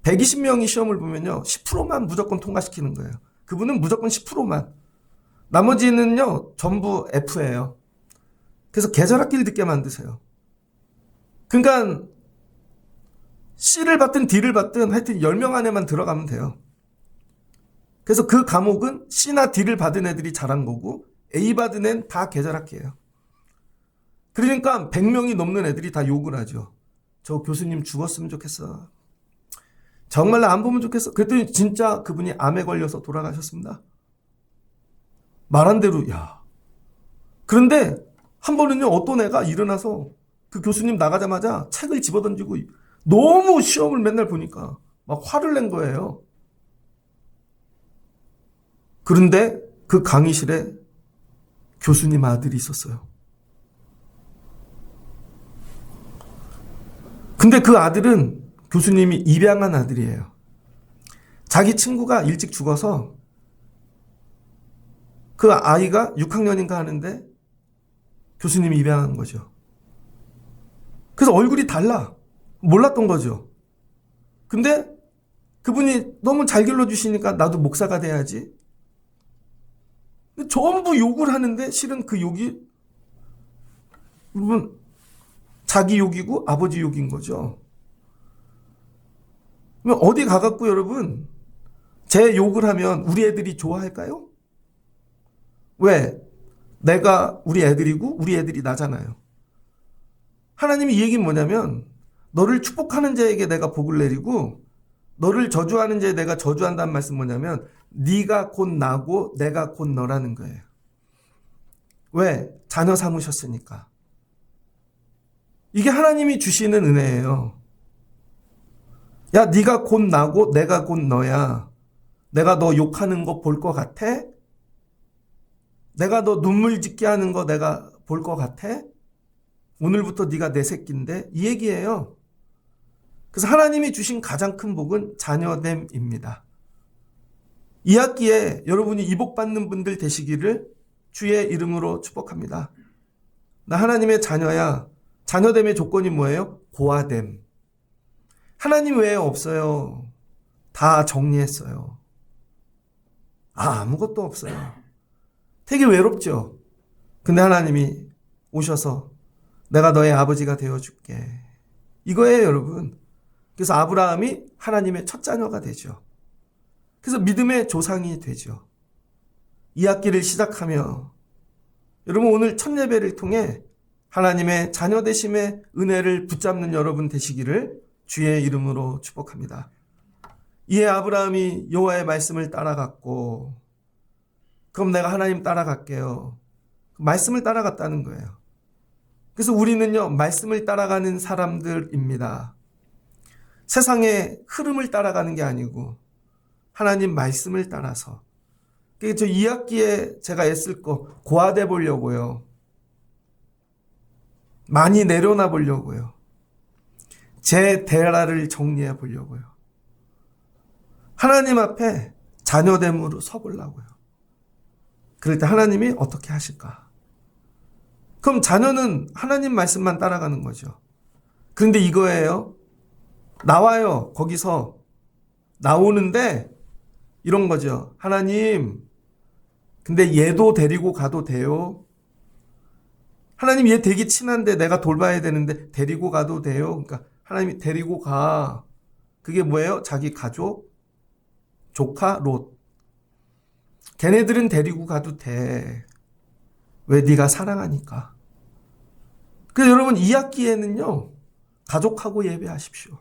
120명이 시험을 보면요. 10%만 무조건 통과시키는 거예요. 그분은 무조건 10%만. 나머지는요. 전부 F예요. 그래서 계절학기를 듣게 만드세요. 그러니까 C를 받든 D를 받든 하여튼 10명 안에만 들어가면 돼요. 그래서 그 과목은 C나 D를 받은 애들이 잘한 거고 A 받은 애는 다 계절학기예요. 그러니까 100명이 넘는 애들이 다 욕을 하죠. 저 교수님 죽었으면 좋겠어. 정말 나 안 보면 좋겠어. 그랬더니 진짜 그분이 암에 걸려서 돌아가셨습니다. 말한 대로 야. 그런데 한 번은요. 어떤 애가 일어나서 그 교수님 나가자마자 책을 집어던지고 너무 시험을 맨날 보니까 막 화를 낸 거예요. 그런데 그 강의실에 교수님 아들이 있었어요. 근데 그 아들은 교수님이 입양한 아들이에요. 자기 친구가 일찍 죽어서 그 아이가 6학년인가 하는데 교수님이 입양한 거죠. 그래서 얼굴이 달라. 몰랐던 거죠. 근데 그분이 너무 잘 길러주시니까 나도 목사가 돼야지. 전부 욕을 하는데 실은 그 욕이 여러분 자기 욕이고 아버지 욕인 거죠. 그럼 어디 가갖고 여러분 제 욕을 하면 우리 애들이 좋아할까요? 왜? 내가 우리 애들이고 우리 애들이 나잖아요. 하나님이 이 얘기는 뭐냐면 너를 축복하는 자에게 내가 복을 내리고 너를 저주하는 자에 내가 저주한다는 말씀 뭐냐면 네가 곧 나고 내가 곧 너라는 거예요. 왜? 자녀 삼으셨으니까. 이게 하나님이 주시는 은혜예요. 야, 네가 곧 나고 내가 곧 너야. 내가 너 욕하는 거 볼 것 같아? 내가 너 눈물 짓게 하는 거 내가 볼 것 같아? 오늘부터 네가 내 새끼인데? 이 얘기예요. 그래서 하나님이 주신 가장 큰 복은 자녀됨입니다. 이 학기에 여러분이 이복받는 분들 되시기를 주의 이름으로 축복합니다. 나 하나님의 자녀야. 자녀됨의 조건이 뭐예요? 고아됨. 하나님 외에 없어요. 다 정리했어요. 아무것도 없어요. 되게 외롭죠? 근데 하나님이 오셔서 내가 너의 아버지가 되어줄게. 이거예요, 여러분. 그래서 아브라함이 하나님의 첫 자녀가 되죠. 그래서 믿음의 조상이 되죠. 이 학기를 시작하며 여러분 오늘 첫 예배를 통해 하나님의 자녀 되심의 은혜를 붙잡는 여러분 되시기를 주의 이름으로 축복합니다. 이에 아브라함이 여호와의 말씀을 따라갔고 그럼 내가 하나님 따라갈게요. 말씀을 따라갔다는 거예요. 그래서 우리는요 말씀을 따라가는 사람들입니다. 세상의 흐름을 따라가는 게 아니고 하나님 말씀을 따라서. 그래서 저 2학기에 제가 애쓸 거 고아돼 보려고요. 많이 내려놔 보려고요. 제 대라를 정리해 보려고요. 하나님 앞에 자녀됨으로 서보려고요. 그럴 때 하나님이 어떻게 하실까? 그럼 자녀는 하나님 말씀만 따라가는 거죠. 그런데 이거예요. 나와요. 거기서 나오는데 이런 거죠. 하나님, 근데 얘도 데리고 가도 돼요? 하나님 얘 되게 친한데 내가 돌봐야 되는데 데리고 가도 돼요? 그러니까 하나님이 데리고 가. 그게 뭐예요? 자기 가족, 조카, 롯. 걔네들은 데리고 가도 돼. 왜? 네가 사랑하니까. 그래서 여러분 2학기에는요. 가족하고 예배하십시오.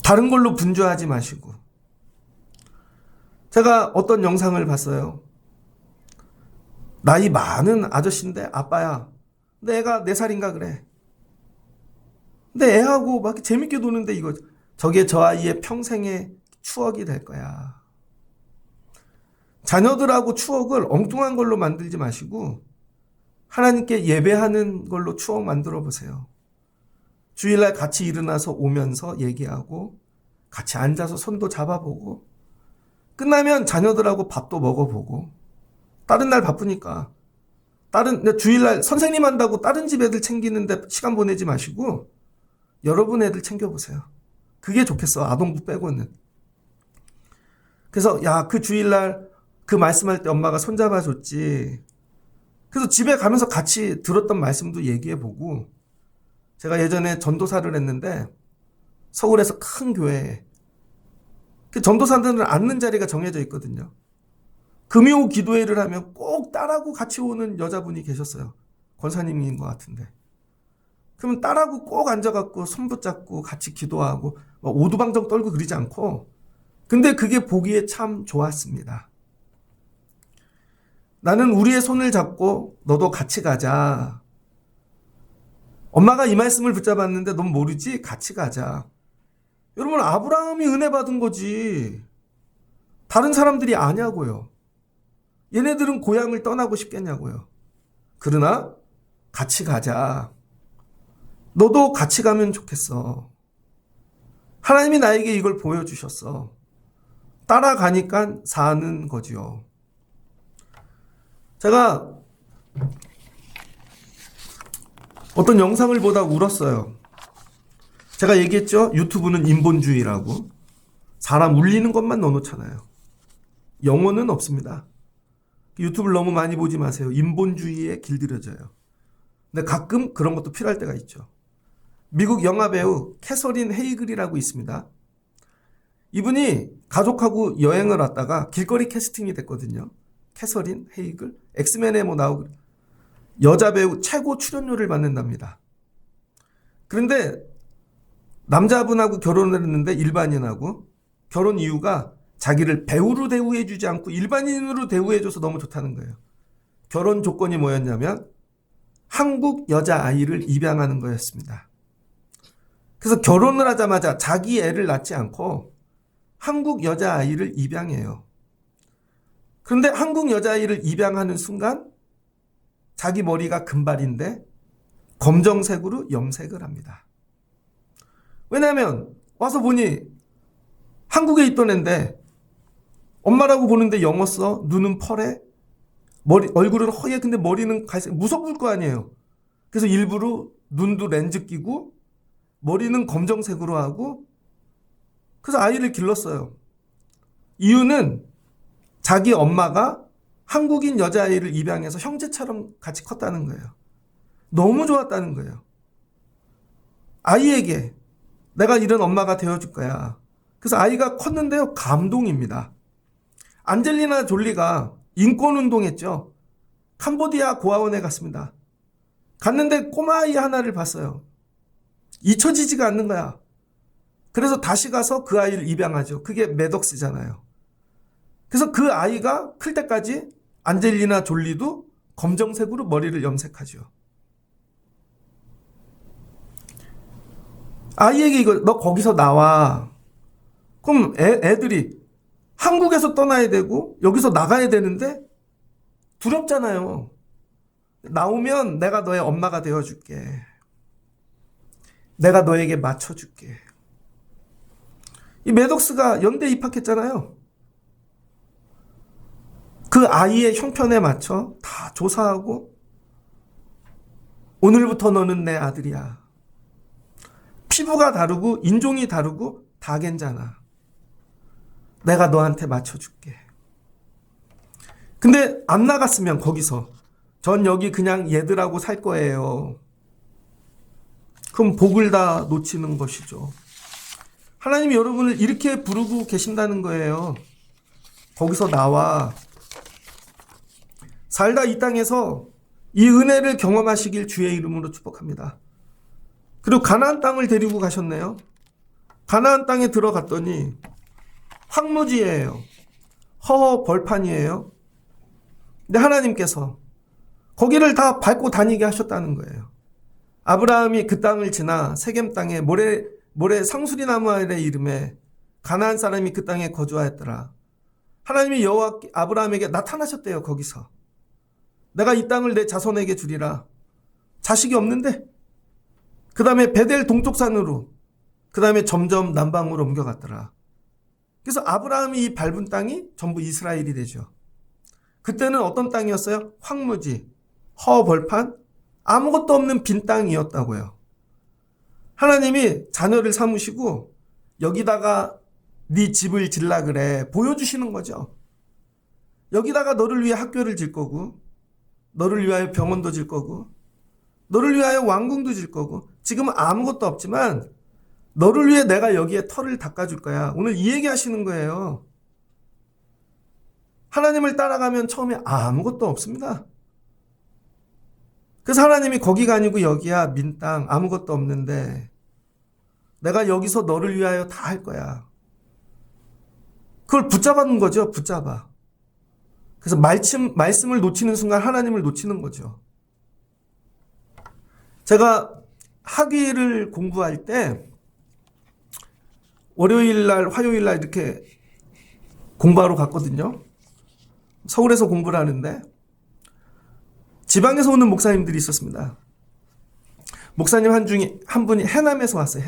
다른 걸로 분주하지 마시고. 제가 어떤 영상을 봤어요. 나이 많은 아저씨인데 아빠야. 근데 애가 4살인가 그래. 근데 애하고 막 재밌게 노는데 이거 저게 저 아이의 평생의 추억이 될 거야. 자녀들하고 추억을 엉뚱한 걸로 만들지 마시고 하나님께 예배하는 걸로 추억 만들어 보세요. 주일날 같이 일어나서 오면서 얘기하고 같이 앉아서 손도 잡아보고 끝나면 자녀들하고 밥도 먹어보고 다른 날 바쁘니까 주일날 선생님 한다고 다른 집 애들 챙기는데 시간 보내지 마시고 여러분 애들 챙겨보세요. 그게 좋겠어. 아동부 빼고는. 그래서 야, 그 주일날 그 말씀할 때 엄마가 손잡아줬지. 그래서 집에 가면서 같이 들었던 말씀도 얘기해보고 제가 예전에 전도사를 했는데 서울에서 큰 교회에 그 전도사들은 앉는 자리가 정해져 있거든요. 금요 기도회를 하면 꼭 딸하고 같이 오는 여자분이 계셨어요. 권사님인 것 같은데. 그러면 딸하고 꼭 앉아갖고 손 붙잡고 같이 기도하고 오두방정 떨고 그러지 않고 근데 그게 보기에 참 좋았습니다. 나는 우리의 손을 잡고 너도 같이 가자. 엄마가 이 말씀을 붙잡았는데 넌 모르지? 같이 가자. 여러분 아브라함이 은혜 받은 거지. 다른 사람들이 아냐고요. 얘네들은 고향을 떠나고 싶겠냐고요. 그러나 같이 가자. 너도 같이 가면 좋겠어. 하나님이 나에게 이걸 보여주셨어. 따라가니까 사는 거지요. 제가 어떤 영상을 보다 울었어요. 제가 얘기했죠? 유튜브는 인본주의라고. 사람 울리는 것만 넣어놓잖아요. 영혼은 없습니다. 유튜브를 너무 많이 보지 마세요. 인본주의에 길들여져요. 근데 가끔 그런 것도 필요할 때가 있죠. 미국 영화배우 캐서린 헤이글이라고 있습니다. 이분이 가족하고 여행을 왔다가 길거리 캐스팅이 됐거든요. 캐서린 헤이글. 엑스맨에 뭐 나오고 여자 배우 최고 출연료를 받는답니다. 그런데 남자분하고 결혼을 했는데 일반인하고 결혼 이유가 자기를 배우로 대우해주지 않고 일반인으로 대우해줘서 너무 좋다는 거예요. 결혼 조건이 뭐였냐면 한국 여자아이를 입양하는 거였습니다. 그래서 결혼을 하자마자 자기 애를 낳지 않고 한국 여자아이를 입양해요. 그런데 한국 여자아이를 입양하는 순간 자기 머리가 금발인데 검정색으로 염색을 합니다. 왜냐하면 와서 보니 한국에 있던 애인데 엄마라고 보는데 영어 써, 눈은 펄해, 얼굴은 허예, 근데 머리는 갈색, 무서울 거 아니에요. 그래서 일부러 눈도 렌즈 끼고 머리는 검정색으로 하고 그래서 아이를 길렀어요. 이유는 자기 엄마가 한국인 여자아이를 입양해서 형제처럼 같이 컸다는 거예요. 너무 좋았다는 거예요. 아이에게 내가 이런 엄마가 되어줄 거야. 그래서 아이가 컸는데요. 감동입니다. 안젤리나 졸리가 인권운동했죠. 캄보디아 고아원에 갔습니다. 갔는데 꼬마아이 하나를 봤어요. 잊혀지지가 않는 거야. 그래서 다시 가서 그 아이를 입양하죠. 그게 매덕스잖아요. 그래서 그 아이가 클 때까지 안젤리나 졸리도 검정색으로 머리를 염색하죠. 아이에게 이거 너 거기서 나와. 그럼 애들이 한국에서 떠나야 되고 여기서 나가야 되는데 두렵잖아요. 나오면 내가 너의 엄마가 되어줄게. 내가 너에게 맞춰줄게. 이 매덕스가 연대 입학했잖아요. 그 아이의 형편에 맞춰 다 조사하고 오늘부터 너는 내 아들이야. 피부가 다르고 인종이 다르고 다 괜찮아. 내가 너한테 맞춰줄게. 근데 안 나갔으면 거기서 전 여기 그냥 얘들하고 살 거예요. 그럼 복을 다 놓치는 것이죠. 하나님이 여러분을 이렇게 부르고 계신다는 거예요. 거기서 나와. 살다 이 땅에서 이 은혜를 경험하시길 주의 이름으로 축복합니다. 그리고 가나안 땅을 데리고 가셨네요. 가나안 땅에 들어갔더니 황무지예요. 허허 벌판이에요. 근데 하나님께서 거기를 다 밟고 다니게 하셨다는 거예요. 아브라함이 그 땅을 지나 세겜 땅에 모래 상수리나무 아래 이름에 가나안 사람이 그 땅에 거주하였더라. 하나님이 여호와 아브라함에게 나타나셨대요. 거기서 내가 이 땅을 내 자손에게 주리라. 자식이 없는데 그 다음에 베델 동쪽산으로 그 다음에 점점 남방으로 옮겨갔더라. 그래서 아브라함이 이 밟은 땅이 전부 이스라엘이 되죠. 그때는 어떤 땅이었어요? 황무지, 허벌판, 아무것도 없는 빈 땅이었다고요. 하나님이 자녀를 삼으시고 여기다가 네 집을 질라 그래 보여주시는 거죠. 여기다가 너를 위해 학교를 질 거고 너를 위하여 병원도 질 거고 너를 위하여 왕궁도 질 거고 지금은 아무것도 없지만 너를 위해 내가 여기에 터를 닦아줄 거야. 오늘 이 얘기 하시는 거예요. 하나님을 따라가면 처음에 아무것도 없습니다. 그래서 하나님이 거기가 아니고 여기야 민땅 아무것도 없는데 내가 여기서 너를 위하여 다 할 거야. 그걸 붙잡아놓은 거죠. 붙잡아. 그래서 말씀을 놓치는 순간 하나님을 놓치는 거죠. 제가 학위를 공부할 때 월요일날 화요일날 이렇게 공부하러 갔거든요. 서울에서 공부를 하는데 지방에서 오는 목사님들이 있었습니다. 목사님 한 분이 해남에서 왔어요.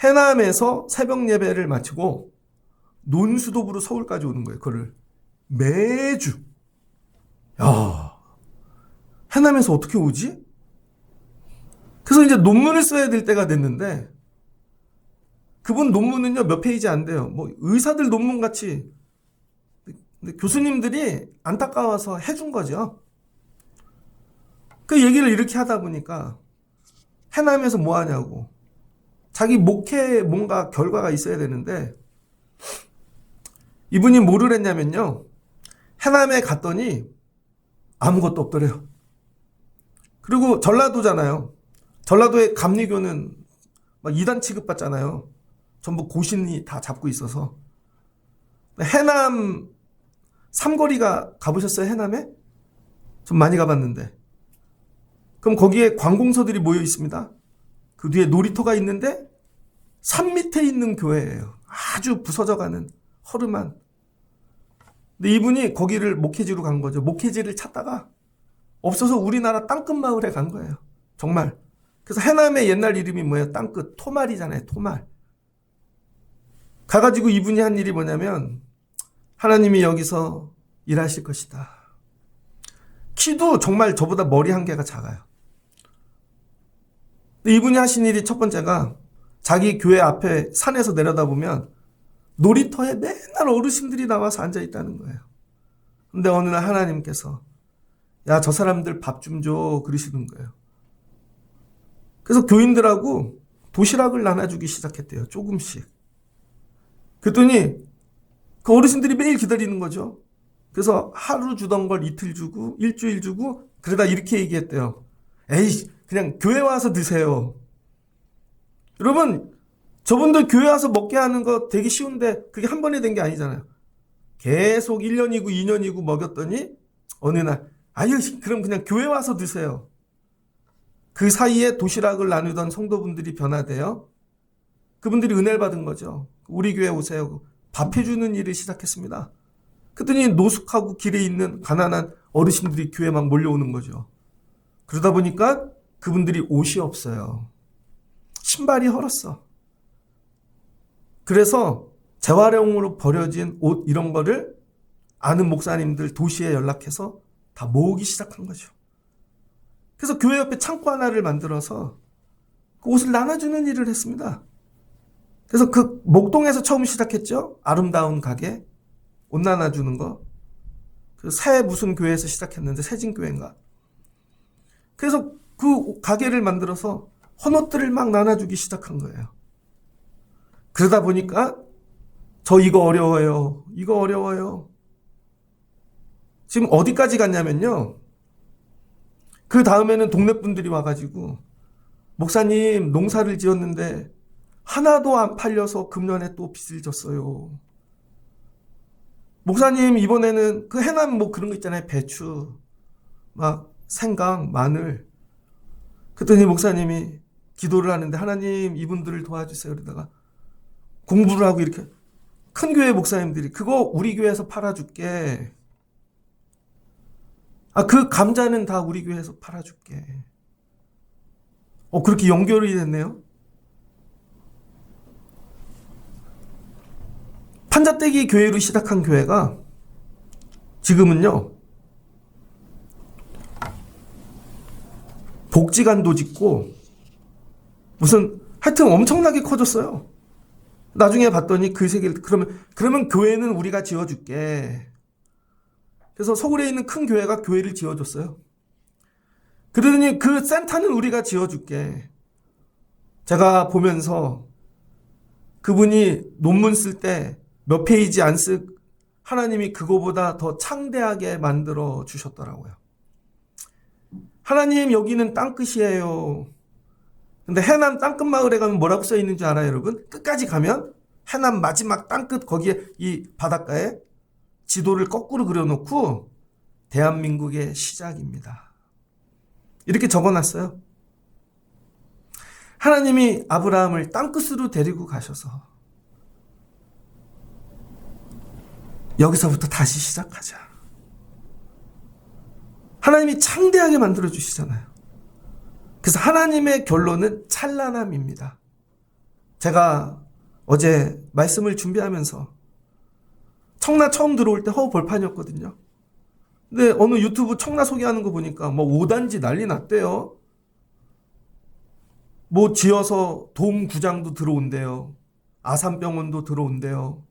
해남에서 새벽 예배를 마치고 논수도부로 서울까지 오는 거예요. 그거를 매주 야, 해남에서 어떻게 오지? 그래서 이제 논문을 써야 될 때가 됐는데, 그분 논문은요, 몇 페이지 안 돼요. 뭐, 의사들 논문 같이. 근데 교수님들이 안타까워서 해준 거죠. 그 얘기를 이렇게 하다 보니까, 해남에서 뭐 하냐고. 자기 목회에 뭔가 결과가 있어야 되는데, 이분이 뭐를 했냐면요. 해남에 갔더니 아무것도 없더래요. 그리고 전라도잖아요. 전라도의 감리교는 막 이단 취급받잖아요. 전부 고신이 다 잡고 있어서. 해남 삼거리가 가보셨어요? 해남에? 좀 많이 가봤는데. 그럼 거기에 관공서들이 모여 있습니다. 그 뒤에 놀이터가 있는데 산 밑에 있는 교회예요. 아주 부서져가는 허름한. 근데 이분이 거기를 목회지로 간 거죠. 목회지를 찾다가 없어서 우리나라 땅끝 마을에 간 거예요. 정말. 그래서 해남의 옛날 이름이 뭐예요? 땅끝. 토말이잖아요. 토말. 가가지고 이분이 한 일이 뭐냐면 하나님이 여기서 일하실 것이다. 키도 정말 저보다 머리 한 개가 작아요. 근데 이분이 하신 일이 첫 번째가 자기 교회 앞에 산에서 내려다보면 놀이터에 맨날 어르신들이 나와서 앉아 있다는 거예요. 근데 어느 날 하나님께서 야, 저 사람들 밥 좀 줘 그러시는 거예요. 그래서 교인들하고 도시락을 나눠주기 시작했대요. 조금씩. 그랬더니 그 어르신들이 매일 기다리는 거죠. 그래서 하루 주던 걸 이틀 주고 일주일 주고 그러다 이렇게 얘기했대요. 에이, 그냥 교회 와서 드세요. 여러분, 저분들 교회 와서 먹게 하는 거 되게 쉬운데 그게 한 번에 된 게 아니잖아요. 계속 1년이고 2년이고 먹였더니 어느 날 아유, 그럼 그냥 교회 와서 드세요. 그 사이에 도시락을 나누던 성도분들이 변화되어 그분들이 은혜를 받은 거죠. 우리 교회 오세요. 밥 해주는 일을 시작했습니다. 그랬더니 노숙하고 길에 있는 가난한 어르신들이 교회에 막 몰려오는 거죠. 그러다 보니까 그분들이 옷이 없어요. 신발이 헐었어. 그래서 재활용으로 버려진 옷 이런 거를 아는 목사님들 도시에 연락해서 다 모으기 시작한 거죠. 그래서 교회 옆에 창고 하나를 만들어서 그 옷을 나눠주는 일을 했습니다. 그래서 그 목동에서 처음 시작했죠. 아름다운 가게, 옷 나눠주는 거. 그 새 무슨 교회에서 시작했는데 세진교회인가. 그래서 그 가게를 만들어서 헌옷들을 막 나눠주기 시작한 거예요. 그러다 보니까 저 이거 어려워요. 이거 어려워요. 지금 어디까지 갔냐면요. 그 다음에는 동네 분들이 와가지고 목사님 농사를 지었는데 하나도 안 팔려서 금년에 또 빚을 졌어요. 목사님 이번에는 그 해남 뭐 그런 거 있잖아요. 배추, 막 생강, 마늘. 그랬더니 목사님이 기도를 하는데 하나님 이분들을 도와주세요. 그러다가 공부를 하고 이렇게 큰 교회 목사님들이 그거 우리 교회에서 팔아줄게. 그 감자는 다 우리 교회에서 팔아줄게. 그렇게 연결이 됐네요. 판자떼기 교회로 시작한 교회가 지금은요, 복지관도 짓고, 무슨, 하여튼 엄청나게 커졌어요. 나중에 봤더니 그 세계를, 그러면 교회는 우리가 지어줄게. 그래서 서울에 있는 큰 교회가 교회를 지어줬어요. 그러더니 그 센터는 우리가 지어줄게. 제가 보면서 그분이 논문 쓸 때 몇 페이지 안 쓰, 하나님이 그거보다 더 창대하게 만들어 주셨더라고요. 하나님 여기는 땅끝이에요. 근데 해남 땅끝 마을에 가면 뭐라고 써 있는 줄 알아요, 여러분? 끝까지 가면 해남 마지막 땅끝 거기에 이 바닷가에 지도를 거꾸로 그려놓고 대한민국의 시작입니다. 이렇게 적어놨어요. 하나님이 아브라함을 땅끝으로 데리고 가셔서 여기서부터 다시 시작하자. 하나님이 창대하게 만들어 주시잖아요. 그래서 하나님의 결론은 찬란함입니다. 제가 어제 말씀을 준비하면서 청라 처음 들어올 때 허우 벌판이었거든요. 근데 어느 유튜브 청라 소개하는 거 보니까 뭐 5단지 난리 났대요. 뭐 지어서 돔구장도 들어온대요. 아산병원도 들어온대요.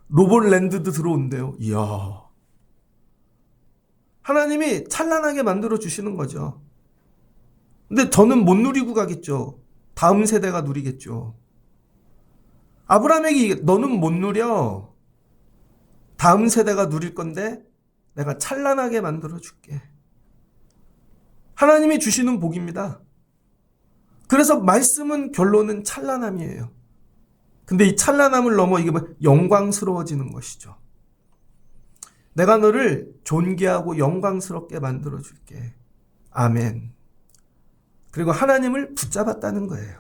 로봇랜드도 들어온대요. 이야. 하나님이 찬란하게 만들어 주시는 거죠. 근데 저는 못 누리고 가겠죠. 다음 세대가 누리겠죠. 아브라함에게 너는 못 누려. 다음 세대가 누릴 건데 내가 찬란하게 만들어 줄게. 하나님이 주시는 복입니다. 그래서 말씀은 결론은 찬란함이에요. 근데 이 찬란함을 넘어 이게 영광스러워지는 것이죠. 내가 너를 존귀하고 영광스럽게 만들어 줄게. 아멘. 그리고 하나님을 붙잡았다는 거예요.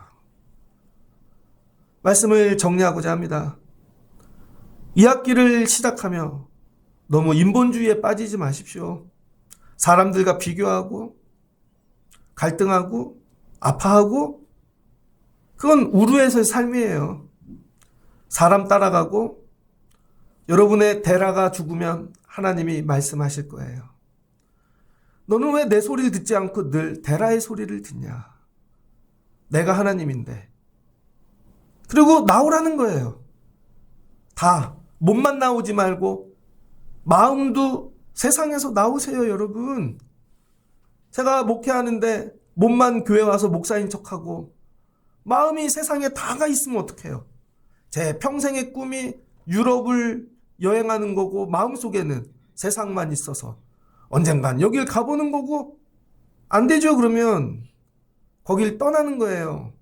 말씀을 정리하고자 합니다. 이 학기를 시작하며 너무 인본주의에 빠지지 마십시오. 사람들과 비교하고 갈등하고 아파하고 그건 우루에서의 삶이에요. 사람 따라가고 여러분의 데라가 죽으면 하나님이 말씀하실 거예요. 너는 왜 내 소리를 듣지 않고 늘 데라의 소리를 듣냐? 내가 하나님인데. 그리고 나오라는 거예요. 다 몸만 나오지 말고 마음도 세상에서 나오세요, 여러분. 제가 목회하는데 몸만 교회 와서 목사인 척하고 마음이 세상에 다가 있으면 어떡해요? 제 평생의 꿈이 유럽을 여행하는 거고 마음속에는 세상만 있어서 언젠간 여길 가보는 거고 안 되죠. 그러면 거길 떠나는 거예요.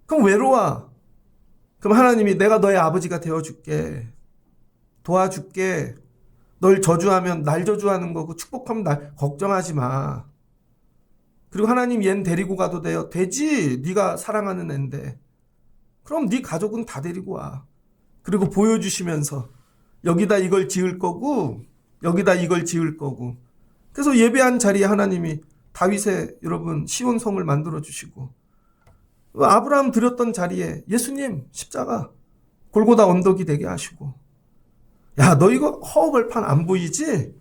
그럼 외로워. 그럼 하나님이 내가 너의 아버지가 되어줄게. 도와줄게. 널 저주하면 날 저주하는 거고 축복하면 날 걱정하지 마. 그리고 하나님 얜 데리고 가도 돼요. 되지. 네가 사랑하는 앤데. 그럼 네 가족은 다 데리고 와. 그리고 보여주시면서 여기다 이걸 지을 거고 여기다 이걸 지을 거고. 그래서 예배한 자리에 하나님이 다윗의 여러분 시온성을 만들어 주시고 아브라함 드렸던 자리에 예수님 십자가 골고다 언덕이 되게 하시고 야, 너 이거 허허벌판 안 보이지?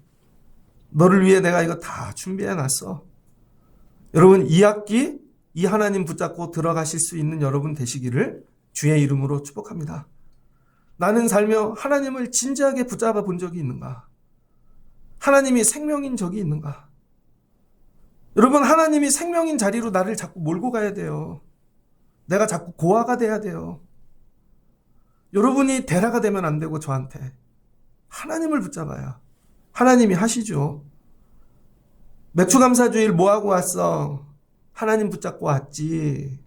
너를 위해 내가 이거 다 준비해 놨어. 여러분 이 학기 이 하나님 붙잡고 들어가실 수 있는 여러분 되시기를 주의 이름으로 축복합니다. 나는 살며 하나님을 진지하게 붙잡아 본 적이 있는가? 하나님이 생명인 적이 있는가? 여러분 하나님이 생명인 자리로 나를 자꾸 몰고 가야 돼요. 내가 자꾸 고아가 돼야 돼요. 여러분이 데라가 되면 안 되고 저한테 하나님을 붙잡아야 하나님이 하시죠. 맥주감사주일 뭐하고 왔어? 하나님 붙잡고 왔지.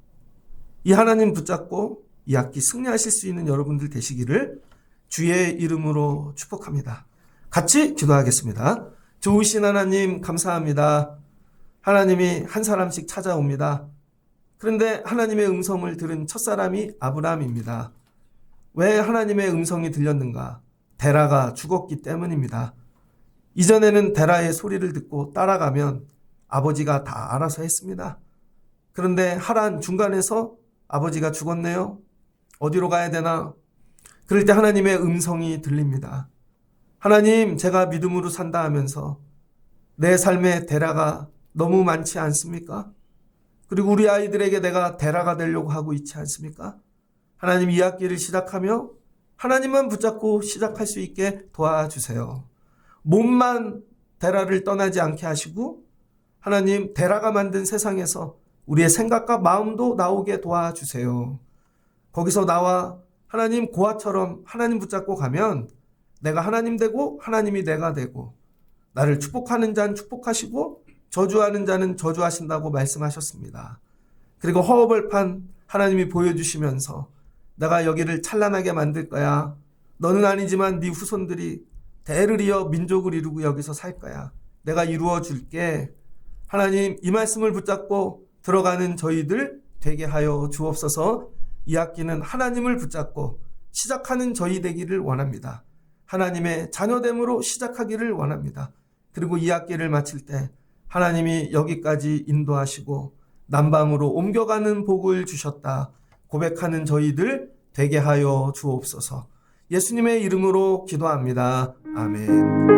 이 하나님 붙잡고 이 학기 승리하실 수 있는 여러분들 되시기를 주의 이름으로 축복합니다. 같이 기도하겠습니다. 좋으신 하나님 감사합니다. 하나님이 한 사람씩 찾아옵니다. 그런데 하나님의 음성을 들은 첫사람이 아브라함입니다. 왜 하나님의 음성이 들렸는가? 데라가 죽었기 때문입니다. 이전에는 데라의 소리를 듣고 따라가면 아버지가 다 알아서 했습니다. 그런데 하란 중간에서 아버지가 죽었네요. 어디로 가야 되나? 그럴 때 하나님의 음성이 들립니다. 하나님, 제가 믿음으로 산다 하면서 내 삶에 데라가 너무 많지 않습니까? 그리고 우리 아이들에게 내가 데라가 되려고 하고 있지 않습니까? 하나님 이 학기를 시작하며 하나님만 붙잡고 시작할 수 있게 도와주세요. 몸만 데라를 떠나지 않게 하시고 하나님 데라가 만든 세상에서 우리의 생각과 마음도 나오게 도와주세요. 거기서 나와 하나님 고아처럼 하나님 붙잡고 가면 내가 하나님 되고 하나님이 내가 되고 나를 축복하는 자는 축복하시고 저주하는 자는 저주하신다고 말씀하셨습니다. 그리고 허허벌판 하나님이 보여주시면서 내가 여기를 찬란하게 만들 거야. 너는 아니지만 네 후손들이 대를 이어 민족을 이루고 여기서 살 거야. 내가 이루어 줄게. 하나님 이 말씀을 붙잡고 들어가는 저희들 되게 하여 주옵소서. 이 학기는 하나님을 붙잡고 시작하는 저희 되기를 원합니다. 하나님의 자녀됨으로 시작하기를 원합니다. 그리고 이 학기를 마칠 때 하나님이 여기까지 인도하시고 남방으로 옮겨가는 복을 주셨다 고백하는 저희들 되게 하여 주옵소서. 예수님의 이름으로 기도합니다. 아멘.